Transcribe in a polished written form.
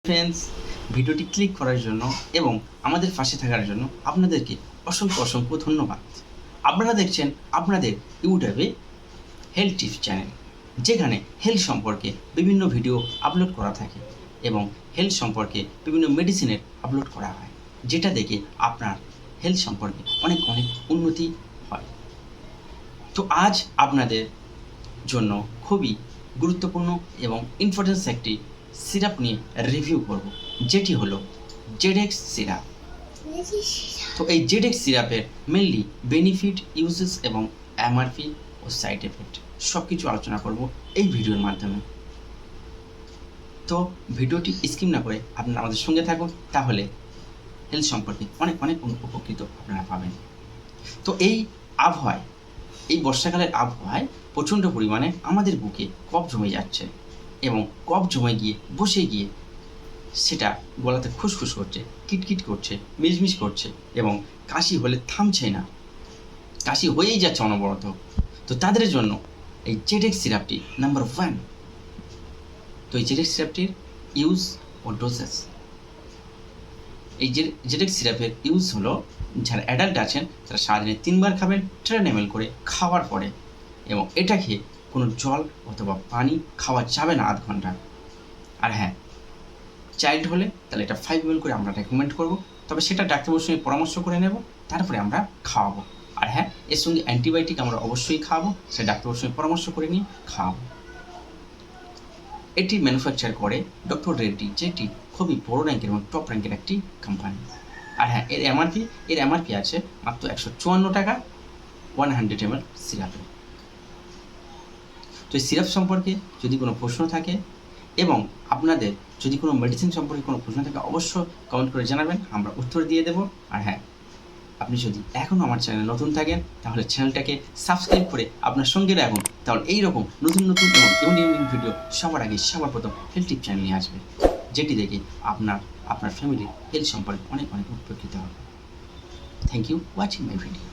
Friends, ভিডিওটি click করার জন্য এবং আমাদের পাশে থাকার জন্য আপনাদেরকে অসংখ্য অসংখ্য ধন্যবাদ। আপনারা দেখছেন আপনাদের ইউটিউবে হেলথ টিপস চ্যানেল, যেখানে হেলথ সম্পর্কে বিভিন্ন ভিডিও আপলোড করা থাকে এবং হেলথ সম্পর্কে বিভিন্ন মেডিসিনের আপলোড করা হয়, যেটা দেখে আপনার হেলথ সম্পর্কে অনেক অনেক উন্নতি হয়। তো আজ আপনাদের জন্য খুবই গুরুত্বপূর্ণ এবং ইম্পর্টেন্স একটি সিরাপ নিয়ে রিভিউ করব, যেটি হলো জেডেক্স সিরাপ। তো এই জেডেক্স সিরাপের মেনলি বেনিফিট, ইউজেস এবং এমআরপি ও সাইড এফেক্ট সব কিছু আলোচনা করব এই ভিডিওর মাধ্যমে। তো ভিডিওটি স্কিপ না করে আপনারা আমাদের সঙ্গে থাকুন, তাহলে হেলথ সম্পর্কে অনেক অনেক উপকৃত আপনারা পাবেন। তো এই আবহাওয়ায়, এই বর্ষাকালের আবহাওয়ায় প্রচণ্ড পরিমাণে আমাদের বুকে কফ জমে যাচ্ছে এবং কফ জমে গিয়ে বসে গিয়ে সেটা গলাতে খুসখুস করছে, কিটকিট করছে, মিজমিজ করছে এবং কাশি হলে থামছে না, কাশি হয়েই যাচ্ছে অনবরত। তো তাদের জন্য এই জেডেক্স সিরাপটি নাম্বার 1। তো এই জেডেক্স সিরাপটির ইউজ ও ডোসেস, এই জেডেক্স সিরাপের ইউজ হলো, যারা অ্যাডাল্ট আছেন তারা সারাদিনে 3 বার খাবেন 10 ml করে খাওয়ার পরে, এবং এটা খেয়ে কোনো জল অথবা পানি খাওয়া যাবে না আধ ঘন্টা। আর হ্যাঁ, চাইল্ড হলে তাহলে এটা 5 ml করে আমরা রেকমেন্ড করব, তবে সেটা ডাক্তারবাবুর সঙ্গে পরামর্শ করে নেব, তারপরে আমরা খাওয়াবো। আর হ্যাঁ, এর সঙ্গে অ্যান্টিবায়োটিক আমরা অবশ্যই খাওয়াবো, সেটা ডাক্তারবাবুর সঙ্গে পরামর্শ করে নিয়ে খাওয়াবো। এটি ম্যানুফ্যাকচার করে ডক্টর রেড্ডি, যেটি খুবই বড় র্যাঙ্কের এবং টপ র্যাঙ্কের একটি কোম্পানি। আর হ্যাঁ, এর এমআরপি আছে মাত্র 154 টাকা 100 ml সিরাপে। তো এই সিরাপ সম্পর্কে যদি কোনো প্রশ্ন থাকে এবং আপনাদের যদি কোনো মেডিসিন সম্পর্কে কোনো প্রশ্ন থাকে, অবশ্যই কমেন্ট করে জানাবেন, আমরা উত্তর দিয়ে দেব। আর হ্যাঁ, আপনি যদি এখনও আমার চ্যানেলে নতুন থাকেন, তাহলে চ্যানেলটাকে সাবস্ক্রাইব করে আপনার সঙ্গে রাখুন, তাহলে এইরকম নতুন নতুন এবং ইউনিক ভিডিও সবার আগে সবার প্রথম হেলথ টিপ চ্যানেলে আসবে, যেটি দেখে আপনার ফ্যামিলির হেলথ সম্পর্কে অনেক অনেক উপকৃত হবে। Thank you watching my video.